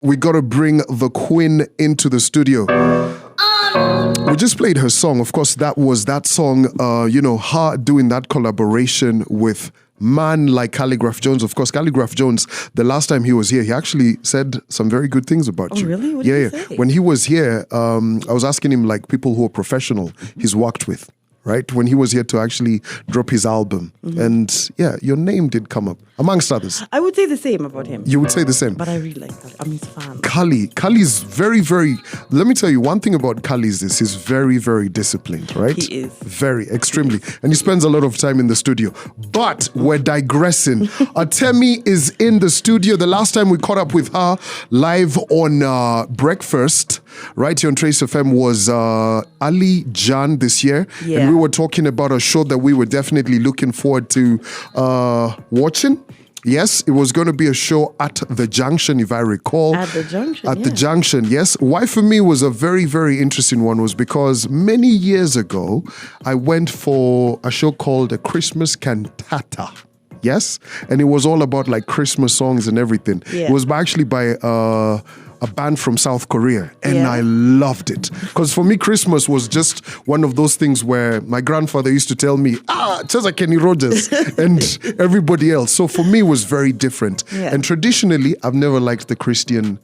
We got to bring the Queen into the studio. We just played her song. Of course, that was that song, her doing that collaboration with man like Calligraph Jones. Of course, Calligraph Jones, the last time he was here, he actually said some very good things about you. Oh, really? What did he say? When he was here, I was asking him like people who are professional he's worked with. Right? When he was here to actually drop his album. Mm-hmm. And your name did come up, amongst others. I would say the same about him. You would say the same? But I really like Kali. I'm his fan. Kali's very, very, let me tell you, one thing about Kali is this, he's very, very disciplined, right? He is. Very, extremely. And he spends a lot of time in the studio. But we're digressing. Atemi is in the studio. The last time we caught up with her live on Breakfast, right here on Trace FM, was Ali Jan this year. Yeah. And we were talking about a show that we were definitely looking forward to watching. Yes, it was going to be a show at the Junction, if I recall. At the Junction, At the Junction, yes. Why for me was a very, very interesting one was because many years ago, I went for a show called A Christmas Cantata. Yes? And it was all about like Christmas songs and everything. Yeah. It was actually by a band from South Korea, and I loved it. Because for me, Christmas was just one of those things where my grandfather used to tell me, Chesa Kenny Rogers, and everybody else. So for me, it was very different. Yeah. And traditionally, I've never liked the Christian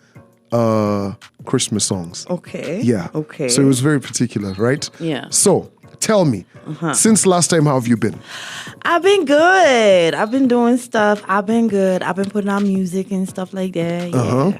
Christmas songs. Okay. Yeah. Okay. So it was very particular, right? Yeah. So tell me, since last time, how have you been? I've been good. I've been doing stuff. I've been good. I've been putting out music and stuff like that.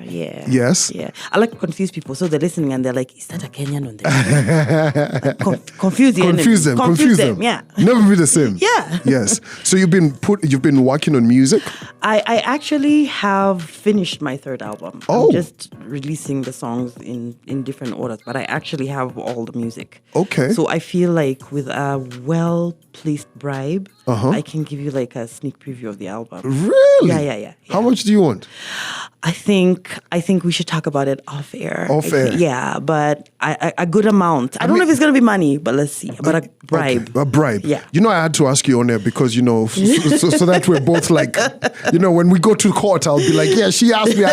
Yeah. Yes. Yeah. I like to confuse people. So they're listening and they're like, is that a Kenyan on there? Confuse the enemy. Confuse them. Yeah. Never be the same. Yeah. Yes. So you've been working on music? I actually have finished my third album. Oh. I'm just releasing the songs in different orders, but I actually have all the music. Okay. So I feel like with a well-placed bribe, I can give you like a sneak preview of the album. Really? Yeah. How much do you want? I think we should talk about it off air. Off air? Yeah, but a good amount. I don't know if it's going to be money, but let's see. But a bribe. Okay. A bribe. Yeah. I had to ask you on air because, so that we're both like, when we go to court, I'll be like, yeah, she asked me, I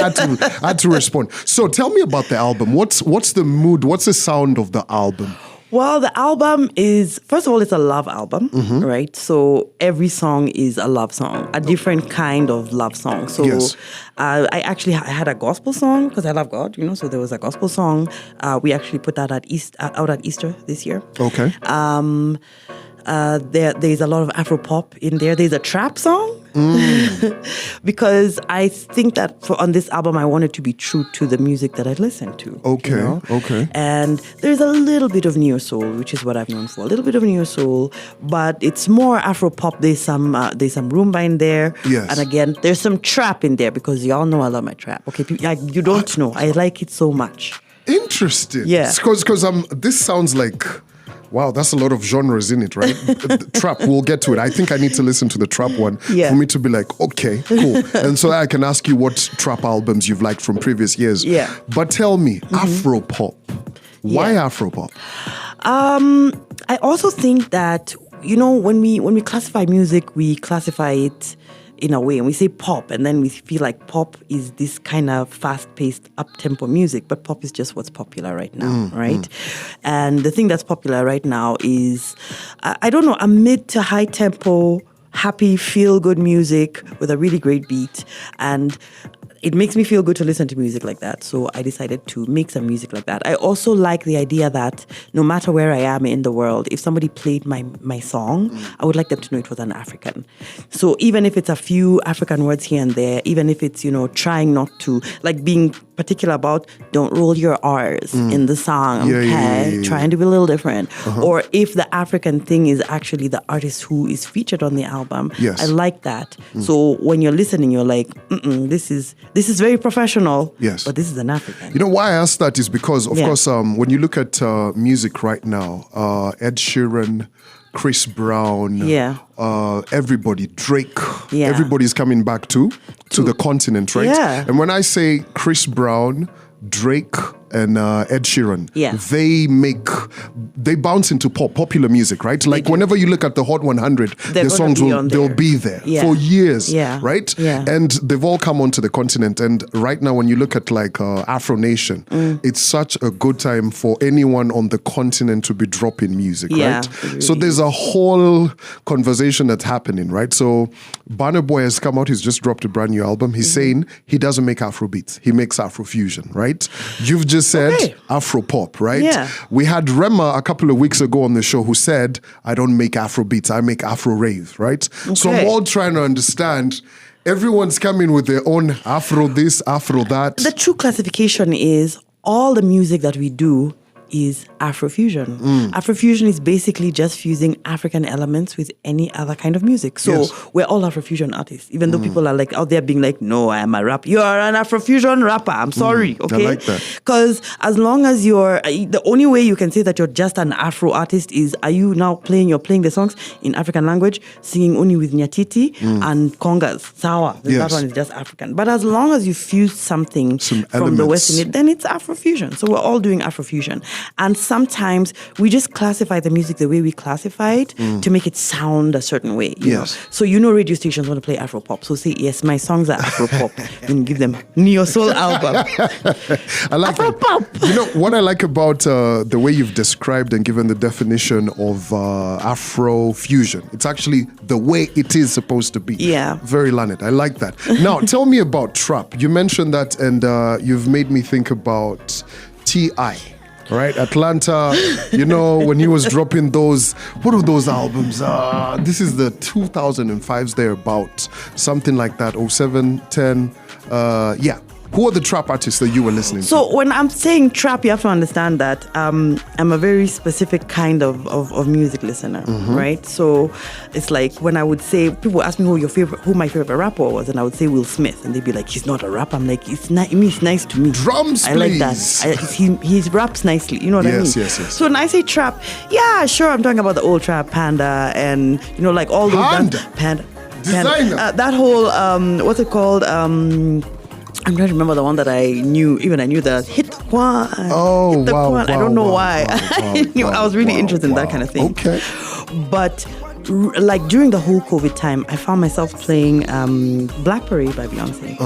had to respond. So tell me about the album. What's the mood? What's the sound of the album? Well, the album is, first of all, it's a love album, right? So every song is a love song, a different kind of love song. So yes. I actually had a gospel song because I love God, so there was a gospel song. We actually put that out at Easter this year. Okay. There's a lot of Afro pop in there. There's a trap song because I think that on this album I wanted to be true to the music that I listened to. Okay. Okay. And there's a little bit of neo soul, which is what I've known for. A little bit of neo soul, but it's more Afro pop. There's some rumba in there. Yes. And again, there's some trap in there because y'all know I love my trap. Okay, you don't know. I like it so much. Interesting. Yeah. Because this sounds like. Wow, that's a lot of genres in it, right? Trap, we'll get to it. I think I need to listen to the trap one for me to be like, okay, cool. And so I can ask you what trap albums you've liked from previous years. Yeah. But tell me, Afro pop. Why Afro pop? I also think that, when we classify music, we classify it in a way, and we say pop, and then we feel like pop is this kind of fast-paced, up-tempo music, but pop is just what's popular right now, right? And the thing that's popular right now is, I don't know, a mid to high-tempo, happy, feel-good music with a really great beat, and it makes me feel good to listen to music like that. So I decided to make some music like that. I also like the idea that no matter where I am in the world, if somebody played my song, I would like them to know it was an African. So even if it's a few African words here and there, even if it's, trying not to, like being particular about don't roll your R's in the song, okay? Trying to be a little different. Or if the African thing is actually the artist who is featured on the album, I like that. So when you're listening, you're like, this is very professional, but this is an African. Why I asked that is because, of course, when you look at music right now, Ed Sheeran, Chris Brown, everybody, Drake, everybody's coming back to the continent, right? Yeah. And when I say Chris Brown, Drake, and Ed Sheeran. Yeah. They bounce into popular music, right? Like whenever you look at the Hot 100, their songs they'll be there for years, right? Yeah. And they've all come onto the continent. And right now, when you look at like Afro Nation, it's such a good time for anyone on the continent to be dropping music, right? Really so there's a whole conversation that's happening, right? So Burna Boy has come out. He's just dropped a brand new album. He's saying he doesn't make Afro beats. He makes Afro fusion, right? You've just said Afro pop, right? Yeah. We had Rema a couple of weeks ago on the show who said, I don't make Afro beats. I make Afro rave, right? Okay. So I'm all trying to understand. Everyone's coming with their own Afro this, Afro that. The true classification is all the music that we do is Afrofusion. Afrofusion is basically just fusing African elements with any other kind of music. So we're all Afrofusion artists, even though people are like out there being like, no, I am a rapper. You are an Afrofusion rapper. I'm sorry, okay? I like that. Because as long as the only way you can say that you're just an Afro artist is, are you now you're playing the songs in African language, singing only with Nyatiti and congas, sawa. That one is just African. But as long as you fuse something from the West in it, then it's Afrofusion. So we're all doing Afrofusion. And sometimes we just classify the music the way we classify it to make it sound a certain way. You know? So radio stations want to play Afro pop. So say, yes, my songs are Afro pop. Then give them Neo Soul album. I like Afro pop. You know what I like about the way you've described and given the definition of Afro fusion. It's actually the way it is supposed to be. Yeah. Very learned. I like that. Now, tell me about trap. You mentioned that, and you've made me think about T.I. Right, Atlanta, when he was dropping those, what are those albums? This is the 2005s, they're about something like that, 07, 10, yeah. Who are the trap artists that you were listening to? So when I'm saying trap, you have to understand that I'm a very specific kind of music listener, right? So it's like when I would say, people ask me who my favorite rapper was, and I would say Will Smith, and they'd be like, he's not a rapper. I'm like, it's nice to me. Drums, I like that. He raps nicely. You know what I mean? Yes. So when I say trap, yeah, sure, I'm talking about the old trap, Panda, and like all those Panda. Designer. That whole what's it called? I'm trying to remember the one that I knew. Even I knew the hit the one. Oh, hit the wow, one. I don't know why. I was really interested in that kind of thing. Okay. But like during the whole COVID time, I found myself playing Black Parade by Beyonce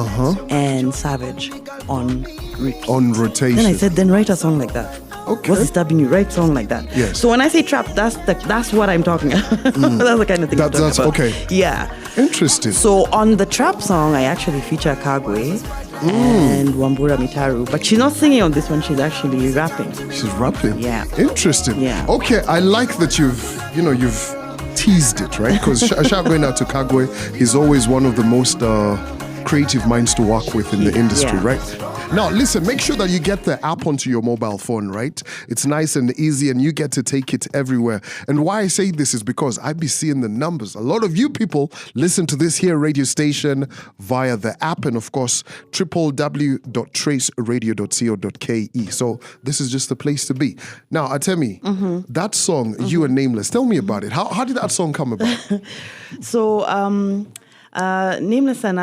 and Savage on repeat. On rotation. Then I said, then write a song like that. Okay. What's disturbing you? Write a song like that. Yes. So when I say trap, that's what I'm talking about. That's the kind of thing I'm talking about. Okay. Yeah. Interesting. So on the trap song, I actually feature Kagwe and Wambura Mitaru, but she's not singing on this one. She's actually rapping. She's rapping. Yeah. Interesting. Yeah. Okay, I like that you've teased it, right? Because shout going out to Kagwe, he's always one of the most creative minds to work with in the industry, right? Now, listen, make sure that you get the app onto your mobile phone, right? It's nice and easy and you get to take it everywhere. And why I say this is because I be seeing the numbers. A lot of you people listen to this here radio station via the app and, of course, www.traceradio.co.ke. So this is just the place to be. Now, Atemi, that song, You Are Nameless, tell me about it. How did that song come about? So, Nameless and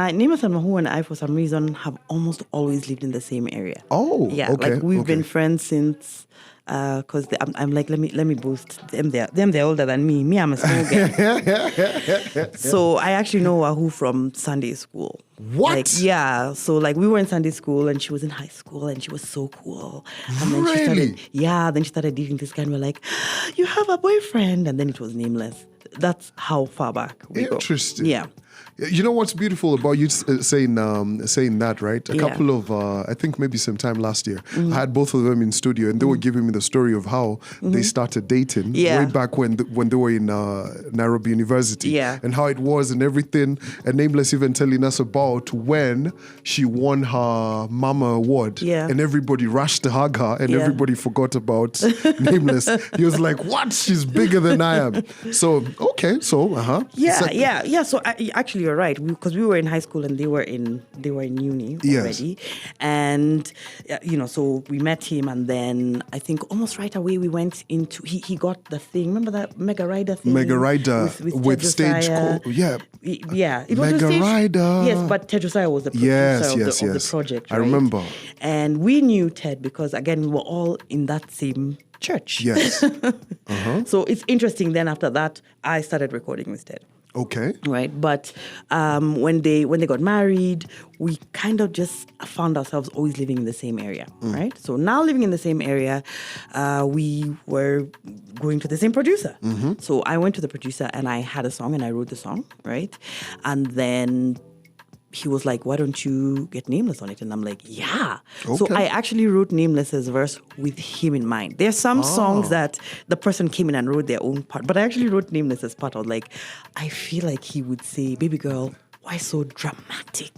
Mahu and I, for some reason, have almost always lived in the same area. Oh, yeah. Okay, like we've been friends since. Because I'm like, let me boost them. They're older than me. Me, I'm a small girl. So I actually know Wahoo from Sunday school. What? Like, yeah. So like we were in Sunday school and she was in high school and she was so cool. And then Really? then she started dating this guy and we're like, you have a boyfriend, and then it was Nameless. That's how far back we go. Interesting. Yeah. You know what's beautiful about you saying that, right? A couple of, I think maybe sometime last year, I had both of them in studio and they were giving me the story of how they started dating way back when they were in Nairobi University and how it was and everything. And Nameless even telling us about when she won her Mama Award and everybody rushed to hug her and everybody forgot about Nameless. He was like, what? She's bigger than I am. So, okay. So, Yeah. So actually, you're right, because we were in high school and they were in uni Yes. already, and so we met him, and then I think almost right away we went into he got the thing. Remember that Mega Rider thing? Mega Rider with Ted stage Josiah? yeah. It was Mega a stage, Rider. Yes, but Ted Josiah was the producer Yes, of the project. I right? remember. And we knew Ted because again we were all in that same church. Yes. So it's interesting. Then after that, I started recording with Ted. Okay. Right, but when they got married, we kind of just found ourselves always living in the same area, right? So now living in the same area, we were going to the same producer. So I went to the producer and I had a song and I wrote the song, right? And then he was like, why don't you get Nameless on it? And I'm like, yeah. Okay. So I actually wrote Nameless's verse with him in mind. There's some songs that the person came in and wrote their own part, but I actually wrote Nameless's part. I was like, I feel like he would say, baby girl, why so dramatic?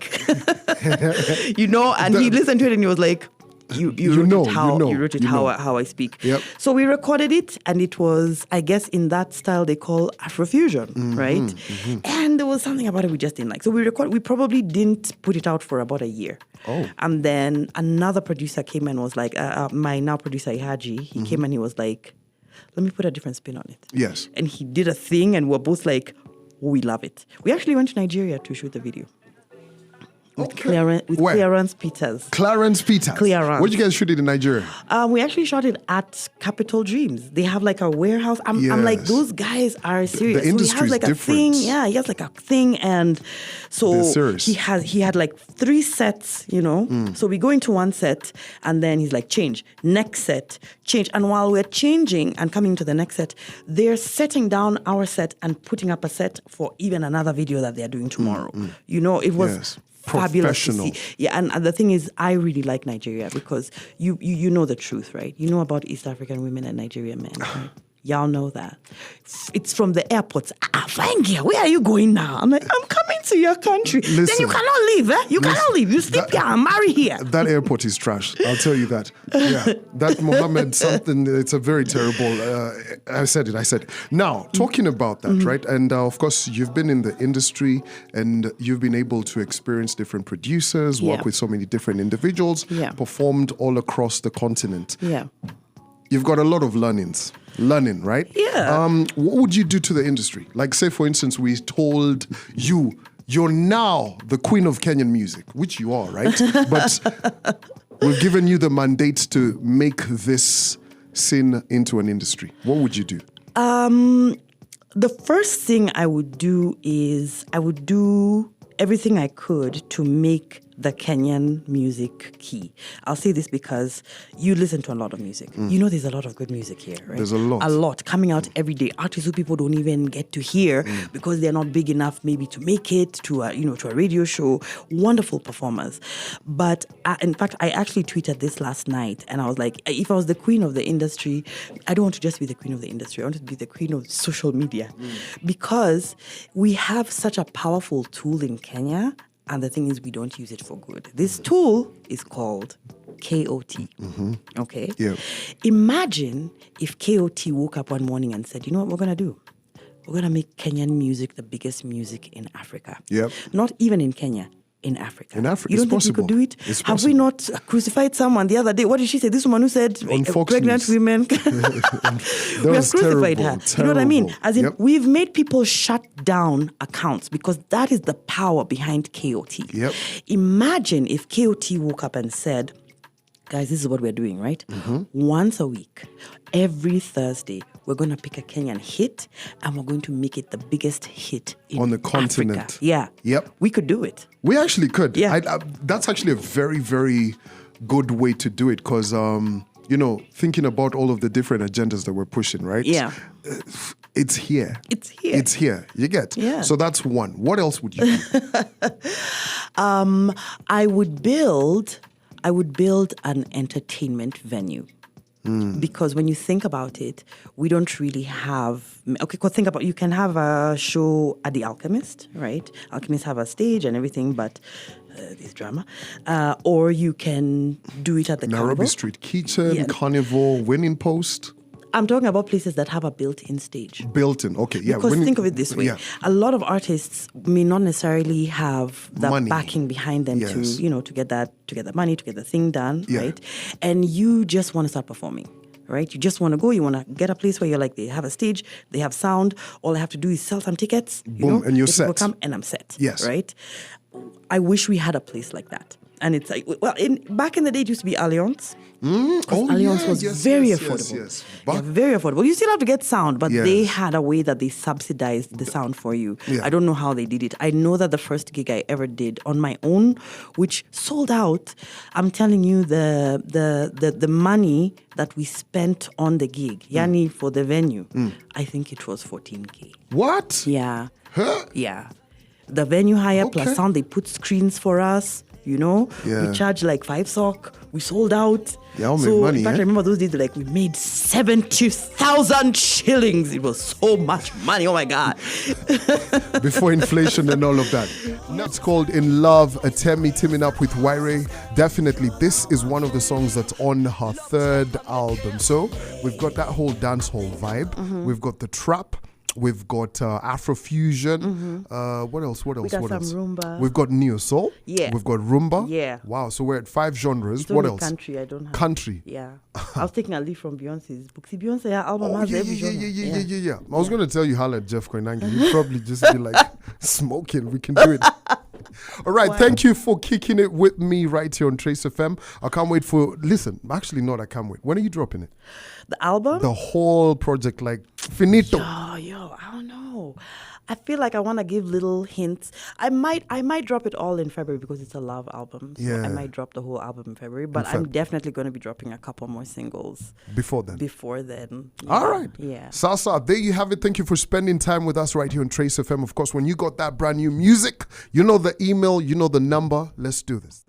And he listened to it and he was like, you wrote it how I speak. Yep. So we recorded it, and it was, I guess, in that style they call Afrofusion, right? And there was something about it we just didn't like. So we probably didn't put it out for about a year. Oh. And then another producer came and was like, my now producer Ihaji, he came and he was like, let me put a different spin on it. Yes. And he did a thing, and we're both like, we love it. We actually went to Nigeria to shoot the video. With Clarence Peters. Clarence Peters. Clarence. Where'd you guys shoot it in Nigeria? We actually shot it at Capital Dreams. They have like a warehouse. I'm like, those guys are serious. The industry so he has like is a different. thing. Yeah, he has like a thing, and so he had like 3 sets. So we go into one set, and then he's like, change, next set, change. And while we're changing and coming to the next set, they're setting down our set and putting up a set for even another video that they're doing tomorrow. It was. Yes. Fabulous to Professional. see. Yeah, and the thing is, I really like Nigeria because you know the truth, right? You know about East African women and Nigerian men, right? Y'all know that. It's from the airports. Fine girl, where are you going now? I'm like, I'm coming to your country. Then you cannot leave, eh? You cannot leave. You sleep here and marry here. That airport is trash. I'll tell you that. Yeah, that Mohammed something. It's a very terrible. I said it. Now talking about that, right? And of course, you've been in the industry and you've been able to experience different producers, work with so many different individuals, performed all across the continent. Yeah. You've got a lot of learning, right? Yeah. What would you do to the industry? Like, say, for instance, we told you're now the queen of Kenyan music, which you are, right? But we've given you the mandate to make this scene into an industry. What would you do? The first thing I would do is I would do everything I could to make the Kenyan music key. I'll say this because you listen to a lot of music. You know there's a lot of good music here, right? There's a lot. A lot coming out every day. Artists who people don't even get to hear because they're not big enough maybe to make it to a radio show. Wonderful performers. But in fact, I actually tweeted this last night and I was like, if I was the queen of the industry, I don't want to just be the queen of the industry. I want to be the queen of social media because we have such a powerful tool in Kenya. And the thing is, we don't use it for good. This tool is called KOT. Okay? Yeah. Imagine if KOT woke up one morning and said, you know what we're going to do? We're going to make Kenyan music the biggest music in Africa. Yep. Not even in Kenya. In Africa. In Africa, you don't it's think possible. we could do it? It's Have we not crucified someone the other day? What did she say? This woman who said On Fox pregnant News. women. We have crucified her. You know what I mean? As in, we've made people shut down accounts because that is the power behind KOT. Yep. Imagine if KOT woke up and said, guys, this is what we're doing, right? Once a week, every Thursday, we're going to pick a Kenyan hit and we're going to make it the biggest hit in On the continent. Africa. Yeah. Yep. We could do it. We actually could. Yeah. That's actually a very, very good way to do it because, thinking about all of the different agendas that we're pushing, right? Yeah. It's here. It's here. It's here. You get? Yeah. So that's one. What else would you do? I would build an entertainment venue. Because when you think about it, we don't really have... Okay, think about... You can have a show at The Alchemist, right? Alchemists have a stage and everything, but there's drama. Or you can do it at the Nairobi Carnival. Street Kitchen, Yeah. Carnival, Winning Post. I'm talking about places that have a built-in stage. Built-in, okay, yeah. Because think of it this way: a lot of artists may not necessarily have the Money. backing behind them to, to get that money, to get the thing done, right? And you just want to start performing. Right, you just want to go. You want to get a place where you're like, they have a stage, they have sound. All I have to do is sell some tickets. Boom, and you're set. People come and I'm set. Yes, right. I wish we had a place like that. And it's like, well, back in the day, it used to be Allianz. Allianz was very affordable. Yes. But very affordable. You still have to get sound, but they had a way that they subsidized the sound for you. I don't know how they did it. I know that the first gig I ever did on my own, which sold out, I'm telling you, the money that we spent on the gig, Yani for the venue, I think it was 14K. What? Yeah. Huh? Yeah. The venue hire plus sound, they put screens for us. We charge like 5 sock. We sold out. Yeah, I'll make money. In fact, I remember those days, like we made 70,000 shillings. It was so much money. Oh my God. Before inflation and all of that. It's called In Love, Atemi teaming up with Waire. Definitely, this is one of the songs that's on her 3rd album. So we've got that whole dancehall vibe. We've got the trap. We've got Afrofusion. What else? We got some rumba. We've got neo soul. Yeah. We've got rumba. Yeah. Wow. So we're at 5 genres. It's What only else? Country. I don't have. Country. Yeah. I was taking a leaf from Beyonce's book. See, Beyonce, her album has every genre. Yeah. I was going to tell you how like Jeff Koinange. You'd probably just be like, smoking. We can do it. All right. Wow. Thank you for kicking it with me right here on Trace FM. I can't wait for. Listen, actually, not. I can't wait. When are you dropping it? The album? The whole project, like finito. Yo, I don't know. I feel like I want to give little hints. I might drop it all in February because it's a love album. So I might drop the whole album in February. But I'm definitely going to be dropping a couple more singles. Before then. Yeah. All right. Yeah. Sasa, there you have it. Thank you for spending time with us right here on Trace FM. Of course, when you got that brand new music, you know the email, you know the number. Let's do this.